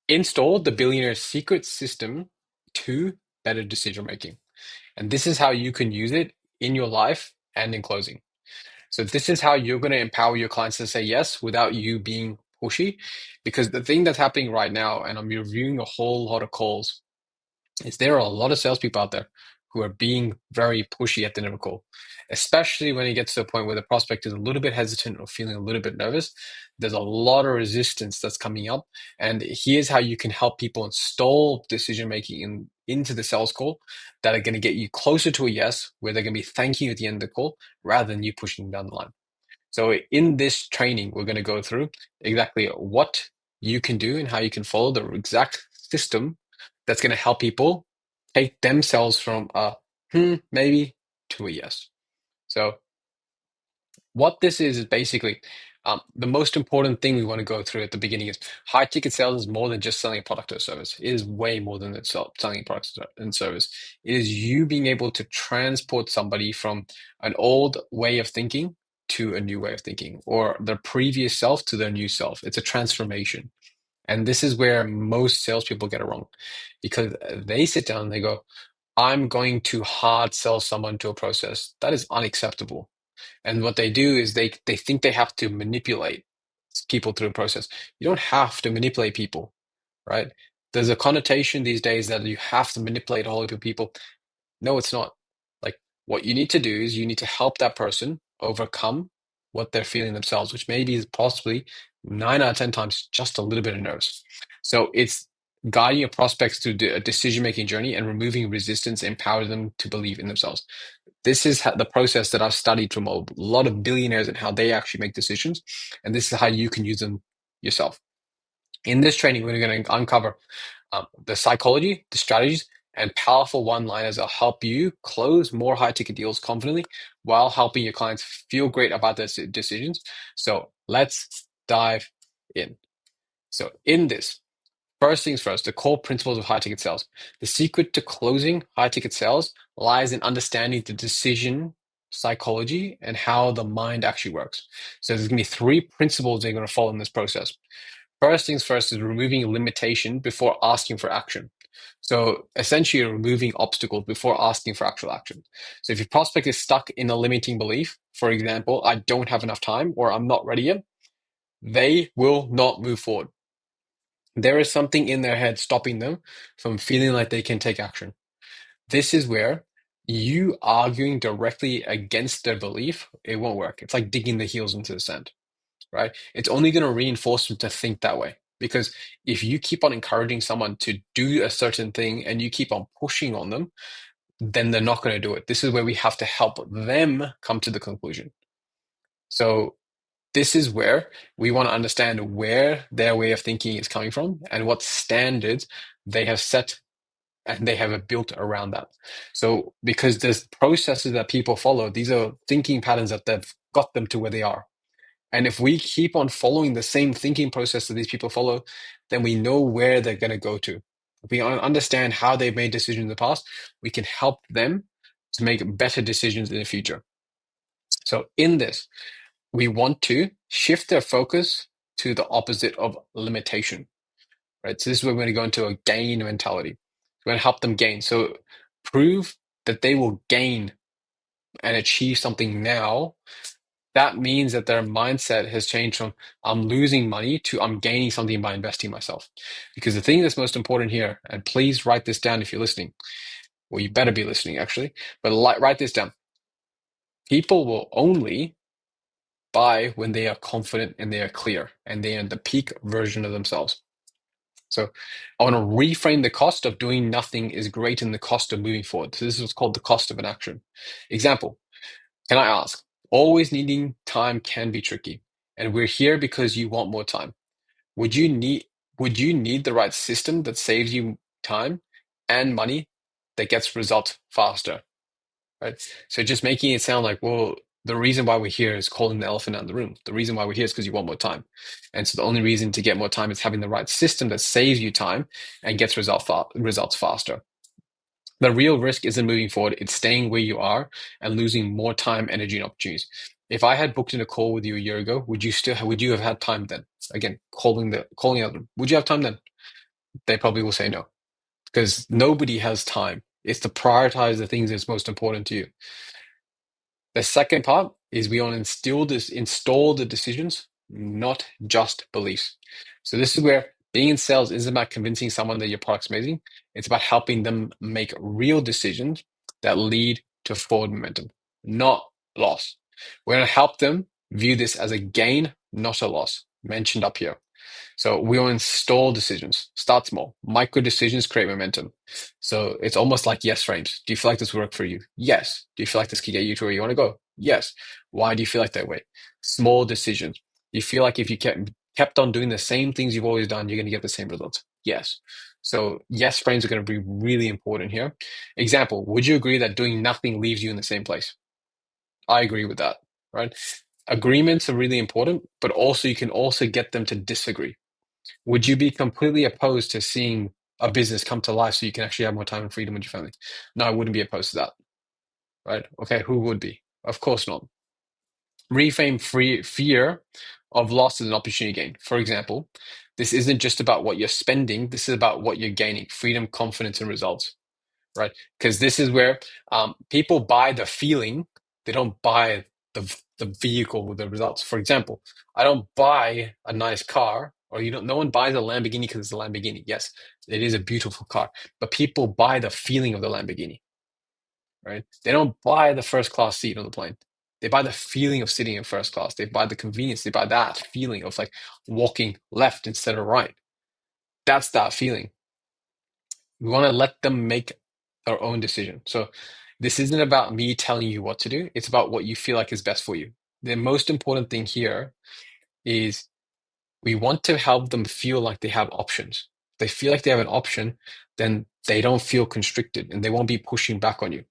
Install the Billionaire secret system to better decision making. And this is how you can use it in your life and in closing. So this is how you're going to empower your clients to say yes without you being pushy. Because the thing that's happening right now, and I'm reviewing a whole lot of calls, is there are a lot of salespeople out there who are being very pushy at the end of a call, especially when it gets to a point where the prospect is a little bit hesitant or feeling a little bit nervous. There's a lot of resistance that's coming up. And here's how you can help people install decision making into the sales call that are going to get you closer to a yes, where they're going to be thanking you at the end of the call rather than you pushing them down the line. So in this training, we're going to go through exactly what you can do and how you can follow the exact system that's going to help people take themselves from a maybe to a yes. So what this is basically the most important thing we want to go through at the beginning is high ticket sales is more than just selling a product or service. It is way more than selling products and service. It is you being able to transport somebody from an old way of thinking to a new way of thinking, or their previous self to their new self. It's a transformation. And this is where most salespeople get it wrong, because they sit down and they go, I'm going to hard sell someone to a process. That is unacceptable. And what they do is they think they have to manipulate people through a process. You don't have to manipulate people, right? There's a connotation these days that you have to manipulate a whole heap of people. No, it's not. Like, what you need to do is you need to help that person overcome what they're feeling themselves, which maybe is possibly 9 out of 10 times just a little bit of nerves. So it's guiding your prospects through a decision-making journey and removing resistance, empower them to believe in themselves. This is the process that I've studied from a lot of billionaires and how they actually make decisions. And this is how you can use them yourself. In this training, we're going to uncover the psychology, the strategies, and powerful one-liners that'll help you close more high-ticket deals confidently while helping your clients feel great about their decisions. So let's dive in. So in this, first things first, the core principles of high-ticket sales. The secret to closing high-ticket sales lies in understanding the decision psychology and how the mind actually works. So there's going to be three principles they're going to follow in this process. First things first is removing limitation before asking for action. So essentially, you're removing obstacles before asking for actual action. So if your prospect is stuck in a limiting belief, for example, I don't have enough time or I'm not ready yet, they will not move forward. There is something in their head stopping them from feeling like they can take action. This is where you arguing directly against their belief, it won't work. It's like digging the heels into the sand, right? It's only going to reinforce them to think that way. Because if you keep on encouraging someone to do a certain thing and you keep on pushing on them, then they're not going to do it. This is where we have to help them come to the conclusion. So this is where we want to understand where their way of thinking is coming from and what standards they have set and they have built around that. So because there's processes that people follow, these are thinking patterns that have got them to where they are. And if we keep on following the same thinking process that these people follow, then we know where they're going to go to. If we understand how they've made decisions in the past, we can help them to make better decisions in the future. So in this, we want to shift their focus to the opposite of limitation, right? So this is where we're going to go into a gain mentality. We're going to help them gain. So prove that they will gain and achieve something now. That means that their mindset has changed from I'm losing money to I'm gaining something by investing myself. Because the thing that's most important here, and please write this down if you're listening, well, you better be listening actually, but write this down. People will only buy when they are confident and they are clear and they are the peak version of themselves. So I want to reframe the cost of doing nothing is greater than the cost of moving forward. So this is what's called the cost of an action. Example, can I ask, always needing time can be tricky, and we're here because you want more time. Would you need the right system that saves you time and money that gets results faster? Right? So just making it sound like, well, the reason why we're here is calling the elephant out of the room. The reason why we're here is because you want more time. And so the only reason to get more time is having the right system that saves you time and gets results faster. The real risk isn't moving forward, it's staying where you are and losing more time, energy, and opportunities. If I had booked in a call with you a year ago, would you have had time then? Again, calling out, would you have time then? they probably will say no because nobody has time. It's to prioritize the things that's most important to you. The second part is we want to install the decisions, not just beliefs. So this is where being in sales isn't about convincing someone that your product's amazing. It's about helping them make real decisions that lead to forward momentum, not loss. We're going to help them view this as a gain, not a loss, mentioned up here. So we will install decisions. Start small. Micro decisions create momentum. So it's almost like yes frames. Do you feel like this will work for you? Yes. Do you feel like this could get you to where you want to go? Yes. Why do you feel like that way? Small decisions. Do you feel like if you kept on doing the same things you've always done, you're going to get the same results? Yes. So yes frames are going to be really important here. Example, would you agree that doing nothing leaves you in the same place? I agree with that, right? Agreements are really important, but also you can also get them to disagree. Would you be completely opposed to seeing a business come to life so you can actually have more time and freedom with your family? No, I wouldn't be opposed to that, right? Okay, who would be? Of course not. Reframe fear of loss as an opportunity gain. For example, this isn't just about what you're spending, this is about what you're gaining, freedom, confidence, and results, right? Because this is where people buy the feeling, they don't buy the vehicle with the results. For example, I don't buy a nice car, or no one buys a Lamborghini because it's a Lamborghini. Yes, it is a beautiful car, but people buy the feeling of the Lamborghini, right? They don't buy the first class seat on the plane. They buy the feeling of sitting in first class. They buy the convenience. They buy that feeling of like walking left instead of right. That's that feeling. We want to let them make their own decision. So this isn't about me telling you what to do. It's about what you feel like is best for you. The most important thing here is we want to help them feel like they have options. If they feel like they have an option, then they don't feel constricted and they won't be pushing back on you.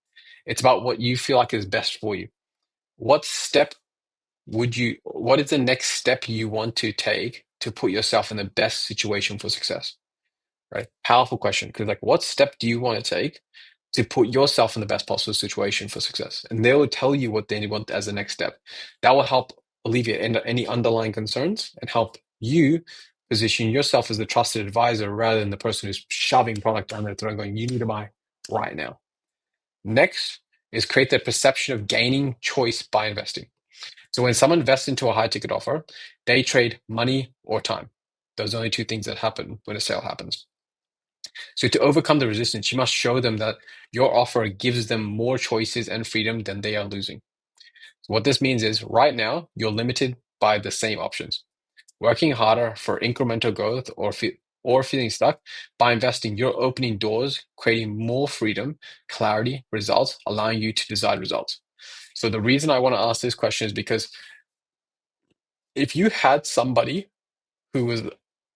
It's about what you feel like is best for you. What is the next step you want to take to put yourself in the best situation for success? Right? Powerful question. Because like, what step do you want to take to put yourself in the best possible situation for success? And they will tell you what they want as the next step. That will help alleviate any underlying concerns and help you position yourself as the trusted advisor rather than the person who's shoving product down their throat and going, you need to buy right now. Next is create the perception of gaining choice by investing. So when someone invests into a high ticket offer, they trade money or time. Those are only two things that happen when a sale happens. So to overcome the resistance, you must show them that your offer gives them more choices and freedom than they are losing. So what this means is right now, you're limited by the same options. Working harder for incremental growth or feeling stuck, by investing, you're opening doors, creating more freedom, clarity, results, allowing you to decide results. So the reason I want to ask this question is because if you had somebody who was,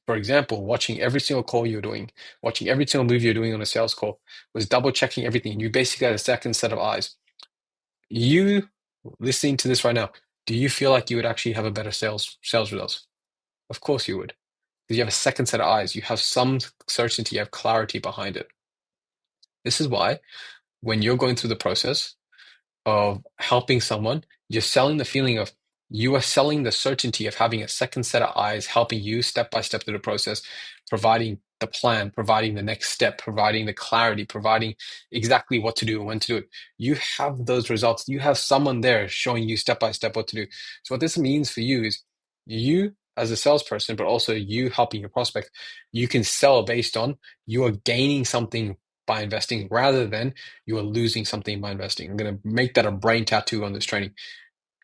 for example, watching every single call you're doing, watching every single move you're doing on a sales call, was double checking everything. You basically had a second set of eyes. You listening to this right now, do you feel like you would actually have a better sales results? Of course you would. Because you have a second set of eyes. You have some certainty, you have clarity behind it. This is why when you're going through the process of helping someone, you're selling the feeling of you are selling the certainty of having a second set of eyes helping you step by step through the process, providing the plan, providing the next step, providing the clarity, providing exactly what to do and when to do it. You have those results. You have someone there showing you step by step what to do. So what this means for you is you as a salesperson, but also you helping your prospect, you can sell based on you are gaining something by investing rather than you are losing something by investing. I'm going to make that a brain tattoo on this training.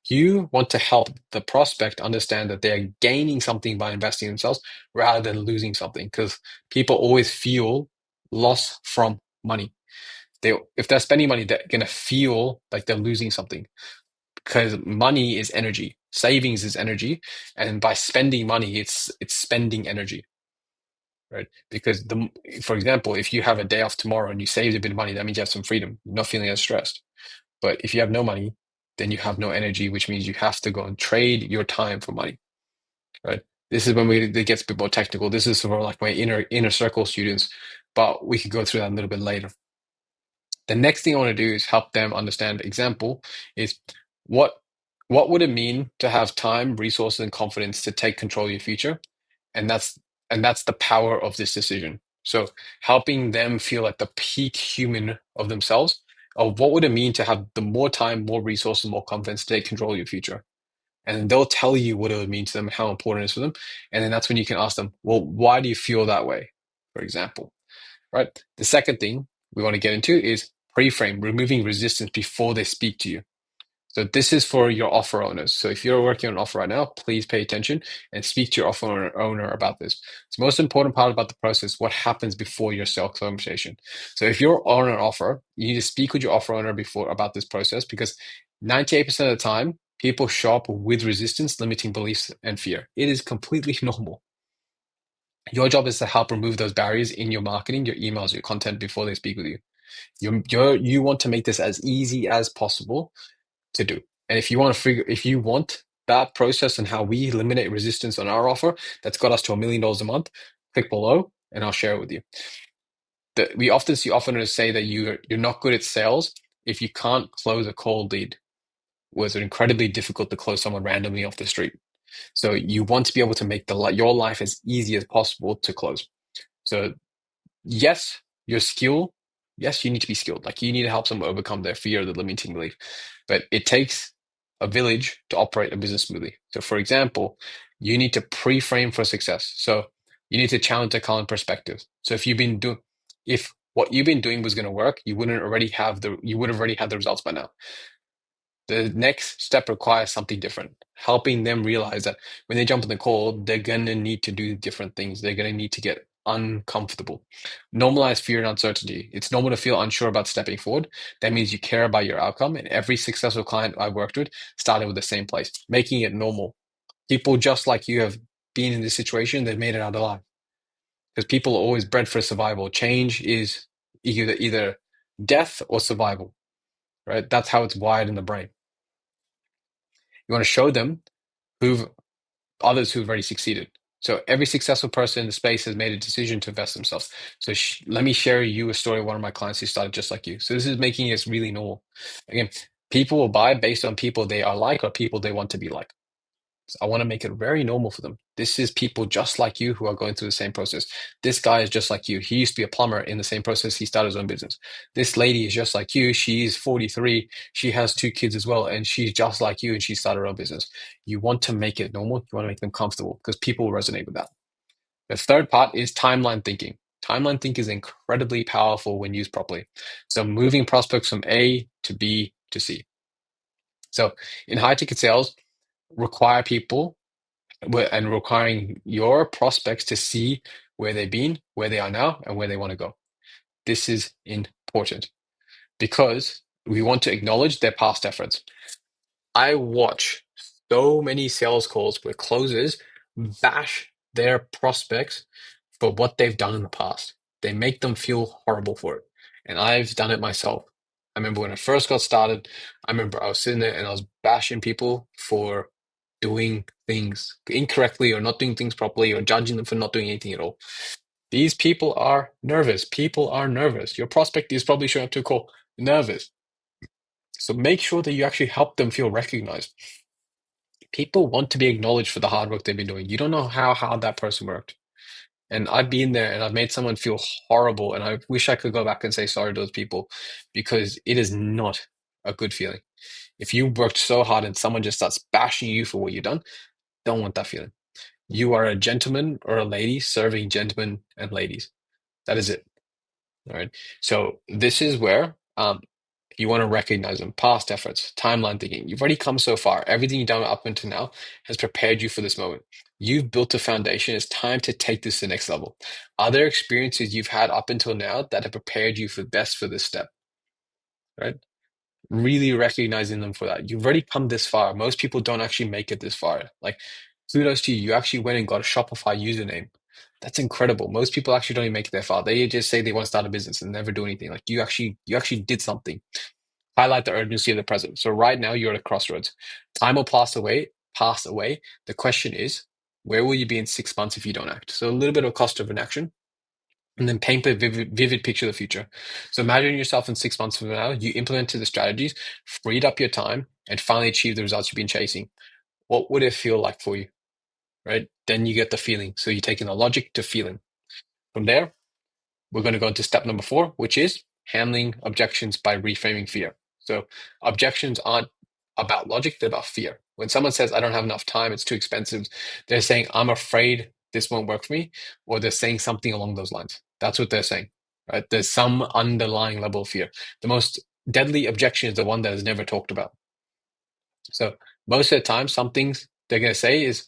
You want to help the prospect understand that they're gaining something by investing in themselves rather than losing something, because people always feel loss from money. If they're spending money, they're going to feel like they're losing something because money is energy. Savings is energy. And by spending money, it's spending energy. Right? Because for example, if you have a day off tomorrow and you saved a bit of money, that means you have some freedom. You're not feeling as stressed. But if you have no money, then you have no energy, which means you have to go and trade your time for money. Right? This is when it gets a bit more technical. This is for like my inner circle students, but we could go through that a little bit later. The next thing I want to do is help them understand. Example is what what would it mean to have time, resources, and confidence to take control of your future? And that's the power of this decision. So helping them feel like the peak human of themselves, of what would it mean to have the more time, more resources, more confidence to take control of your future. And then they'll tell you what it would mean to them, how important it is for them. And then that's when you can ask them, well, why do you feel that way? For example, right? The second thing we want to get into is pre-frame, removing resistance before they speak to you. So this is for your offer owners. So if you're working on an offer right now, please pay attention and speak to your offer owner about this. It's the most important part about the process, what happens before your sales conversation. So if you're on an offer, you need to speak with your offer owner before about this process, because 98% of the time, people show up with resistance, limiting beliefs, and fear. It is completely normal. Your job is to help remove those barriers in your marketing, your emails, your content before they speak with you. You want to make this as easy as possible to do. And if you want that process and how we eliminate resistance on our offer, that's got us to $1 million a month, click below and I'll share it with you. We often see owners say that you're not good at sales if you can't close a cold lead. Was it incredibly difficult to close someone randomly off the street? So you want to be able to make your life as easy as possible to close. So yes, your skill, yes, you need to be skilled. Like you need to help someone overcome their fear of the limiting belief. But it takes a village to operate a business smoothly. So for example, you need to pre-frame for success. So you need to challenge the current perspective. So if what you've been doing was going to work, you would have already had the results by now. The next step requires something different, helping them realize that when they jump in the call, they're going to need to do different things. They're going to need to get uncomfortable. Normalize fear and uncertainty. It's normal to feel unsure about stepping forward. That means you care about your outcome. And every successful client I worked with started with the same place, making it normal. People just like you have been in this situation, they've made it out alive. Because people are always bred for survival. Change is either death or survival, right? That's how it's wired in the brain. You want to show them who've others who've already succeeded. So every successful person in the space has made a decision to invest themselves. So let me share you a story of one of my clients who started just like you. So this is making it really normal. Again, people will buy based on people they are like or people they want to be like. So I want to make it very normal for them. This is people just like you who are going through the same process. This guy is just like you. He used to be a plumber in the same process. He started his own business. This lady is just like you. She's 43. She has 2 kids as well. And she's just like you and she started her own business. You want to make it normal. You want to make them comfortable because people will resonate with that. The third part is timeline thinking. Timeline thinking is incredibly powerful when used properly. So moving prospects from A to B to C. So in high ticket sales, require people and requiring your prospects to see where they've been, where they are now, and where they want to go. This is important because we want to acknowledge their past efforts. I watch so many sales calls where closers bash their prospects for what they've done in the past. They make them feel horrible for it. And I've done it myself. I remember when I first got started, I remember I was sitting there and I was bashing people for doing things incorrectly or not doing things properly or judging them for not doing anything at all. These people are nervous. People are nervous. Your prospect is probably showing up to a call nervous. So make sure that you actually help them feel recognized. People want to be acknowledged for the hard work they've been doing. You don't know how hard that person worked. And I've been there and I've made someone feel horrible. And I wish I could go back and say sorry to those people because it is not a good feeling. If you worked so hard and someone just starts bashing you for what you've done, don't want that feeling. You are a gentleman or a lady serving gentlemen and ladies. That is it. All right. So this is where you want to recognize them, past efforts, timeline thinking. You've already come so far. Everything you've done up until now has prepared you for this moment. You've built a foundation. It's time to take this to the next level. Are there experiences you've had up until now that have prepared you for best for this step? Right? Really recognizing them for that. You've already come this far. Most people don't actually make it this far. Like, kudos to you. You actually went and got a Shopify username. That's incredible. Most people actually don't even make it that far. They just say they want to start a business and never do anything. Like you actually did something. Highlight the urgency of the present. So right now you're at a crossroads. Time will pass away. The question is, where will you be in 6 months if you don't act? So a little bit of cost of inaction. And then paint a vivid picture of the future. So imagine yourself in 6 months from now, you implemented the strategies, freed up your time, and finally achieved the results you've been chasing. What would it feel like for you? Right? Then you get the feeling. So you're taking the logic to feeling. From there, we're going to go into step number 4, which is handling objections by reframing fear. So objections aren't about logic, they're about fear. When someone says, I don't have enough time, it's too expensive, they're saying, I'm afraid this won't work for me, or they're saying something along those lines. That's what they're saying, right? There's some underlying level of fear. The most deadly objection is the one that is never talked about. So most of the time, some things they're going to say is,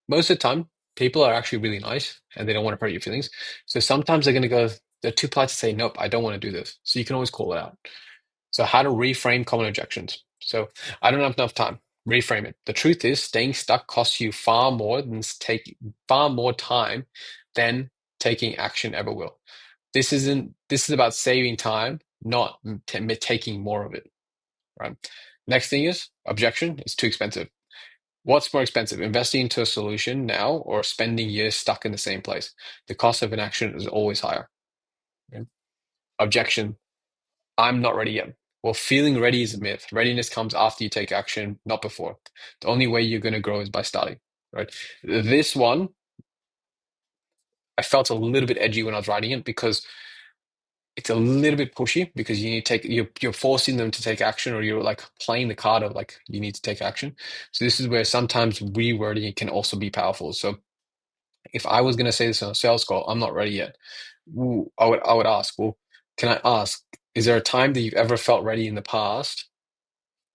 most of the time, people are actually really nice and they don't want to hurt your feelings. So sometimes they're going to go, they're too polite to say, nope, I don't want to do this. So you can always call it out. So how to reframe common objections. So I don't have enough time. Reframe it. The truth is, staying stuck costs you far more time than taking action ever will. This is about saving time, not taking more of it. Right. Next thing is objection. It's too expensive. What's more expensive, investing into a solution now or spending years stuck in the same place? The cost of inaction is always higher. Okay. Objection. I'm not ready yet. Well, feeling ready is a myth. Readiness comes after you take action, not before. The only way you're going to grow is by starting, right? This one, I felt a little bit edgy when I was writing it because it's a little bit pushy because you need to take you're forcing them to take action, or you're like playing the card of like you need to take action. So this is where sometimes rewording it can also be powerful. So if I was going to say this on a sales call, I'm not ready yet. I would ask, well, can I ask, is there a time that you've ever felt ready in the past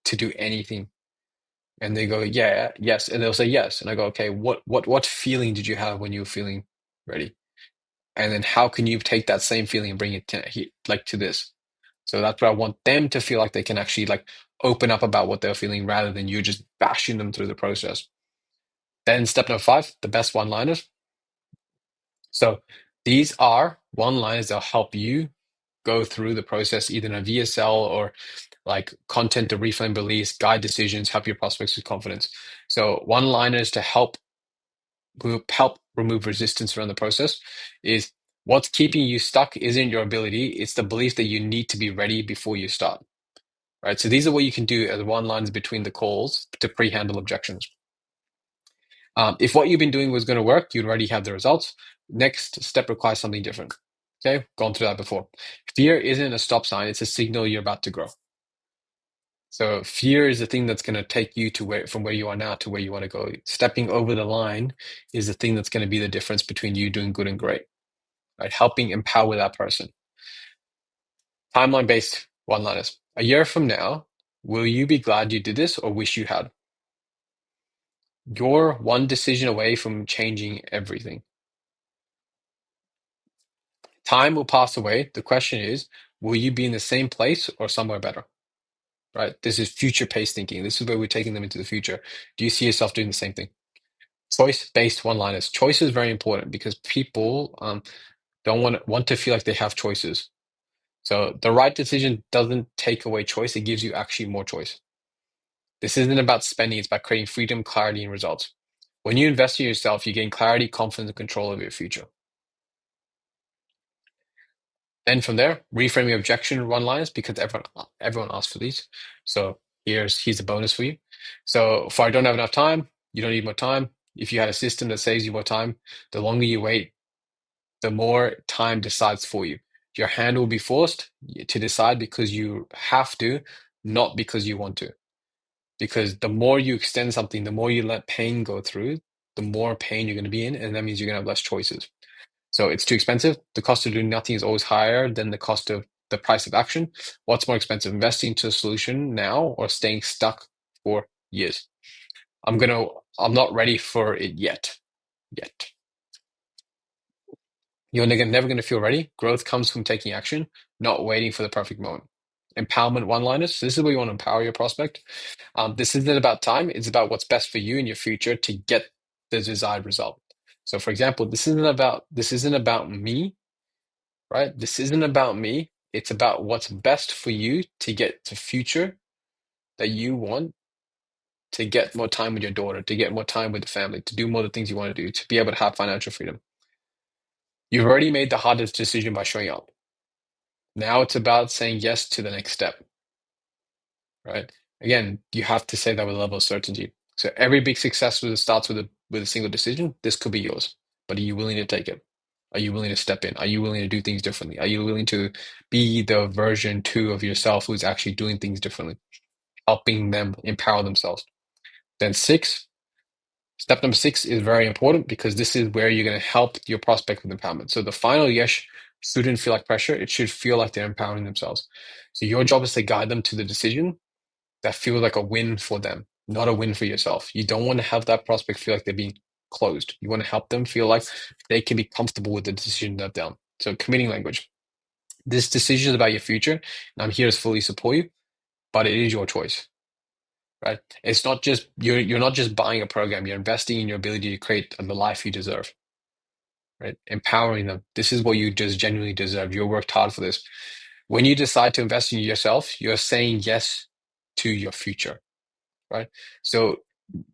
to do anything? And they go, yeah, yes. And they'll say yes. And I go, okay, what feeling did you have when you were feeling ready? And then how can you take that same feeling and bring it to this? So that's where I want them to feel like they can actually like open up about what they're feeling rather than you just bashing them through the process. Then step number 5, the best one-liners. So these are one-liners that help you go through the process either in a VSL or like content to reframe beliefs, guide decisions, help your prospects with confidence. So one-liners to help remove resistance around the process is, what's keeping you stuck isn't your ability, it's the belief that you need to be ready before you start. Right. So these are what you can do as one-liners between the calls to pre-handle objections. If what you've been doing was going to work, you'd already have the results. Next step requires something different. Okay, gone through that before. Fear isn't a stop sign, it's a signal you're about to grow. So fear is the thing that's going to take you to from where you are now to where you want to go. Stepping over the line is the thing that's going to be the difference between you doing good and great, right? Helping empower that person. Timeline-based one-liners. A year from now, will you be glad you did this or wish you had? You're one decision away from changing everything. Time will pass away. The question is, will you be in the same place or somewhere better? Right? This is future-paced thinking. This is where we're taking them into the future. Do you see yourself doing the same thing? Choice-based one-liners. Choice is very important because people don't want to feel like they have choices. So the right decision doesn't take away choice. It gives you actually more choice. This isn't about spending. It's about creating freedom, clarity, and results. When you invest in yourself, you gain clarity, confidence, and control of your future. Then from there, reframing objection one-liners because everyone asks for these. So here's a bonus for you. So if I don't have enough time, you don't need more time. If you had a system that saves you more time, the longer you wait, the more time decides for you. Your hand will be forced to decide because you have to, not because you want to. Because the more you extend something, the more you let pain go through, the more pain you're going to be in, and that means you're going to have less choices. So it's too expensive. The cost of doing nothing is always higher than the price of action. What's more expensive, investing into a solution now or staying stuck for years? I'm not ready for it yet. You're never going to feel ready. Growth comes from taking action, not waiting for the perfect moment. Empowerment one-liners. This is where you want to empower your prospect. This isn't about time. It's about what's best for you in your future to get the desired result. So, for example, this isn't about me, right? This isn't about me. It's about what's best for you to get the future that you want, to get more time with your daughter, to get more time with the family, to do more of the things you want to do, to be able to have financial freedom. You've already made the hardest decision by showing up. Now it's about saying yes to the next step, right? Again, you have to say that with a level of certainty. So every big success starts with a single decision. This could be yours, but are you willing to take it? Are you willing to step in? Are you willing to do things differently? Are you willing to be the version 2 of yourself who's actually doing things differently, helping them empower themselves? Then step number 6 is very important because this is where you're going to help your prospect with empowerment. So the final yes shouldn't feel like pressure. It should feel like they're empowering themselves. So your job is to guide them to the decision that feels like a win for them, not a win for yourself. You don't want to have that prospect feel like they're being closed. You want to help them feel like they can be comfortable with the decision they've done. So committing language. This decision is about your future, and I'm here to fully support you, but it is your choice, right? It's not just you're not just buying a program, you're investing in your ability to create the life you deserve, right? Empowering them. This is what you just genuinely deserve. You worked hard for this. When you decide to invest in yourself, you're saying yes to your future, right? So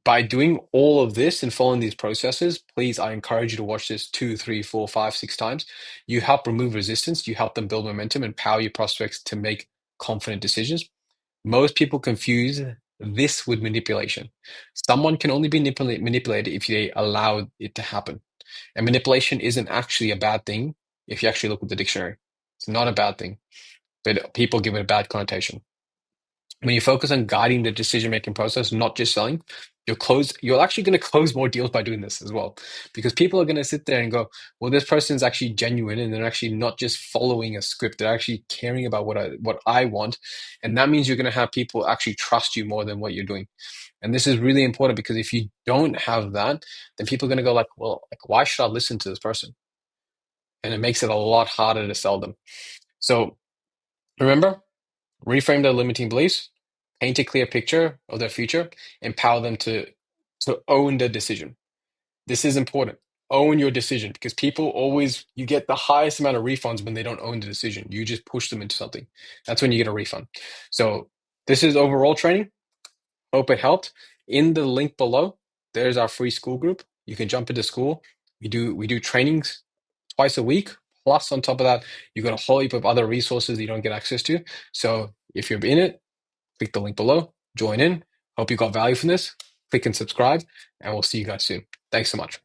by doing all of this and following these processes, please, I encourage you to watch this 2, 3, 4, 5, 6 times. You help remove resistance, you help them build momentum, empower your prospects to make confident decisions. Most people confuse this with manipulation. Someone can only be manipulated if they allow it to happen. And manipulation isn't actually a bad thing if you actually look at the dictionary. It's not a bad thing, but people give it a bad connotation. When you focus on guiding the decision-making process, not just selling, you're actually going to close more deals by doing this as well. Because people are going to sit there and go, well, this person is actually genuine and they're actually not just following a script. They're actually caring about what I want. And that means you're going to have people actually trust you more than what you're doing. And this is really important because if you don't have that, then people are going to go like, well, like, why should I listen to this person? And it makes it a lot harder to sell them. So remember, reframe their limiting beliefs, paint a clear picture of their future, empower them to own the decision. This is important. Own your decision because people always, you get the highest amount of refunds when they don't own the decision. You just push them into something. That's when you get a refund. So this is overall training. Hope it helped. In the link below, there's our free Skool group. You can jump into Skool. We do trainings twice a week. Plus, on top of that, you got a whole heap of other resources that you don't get access to. So if you're in it, click the link below, join in. Hope you got value from this. Click and subscribe, and we'll see you guys soon. Thanks so much.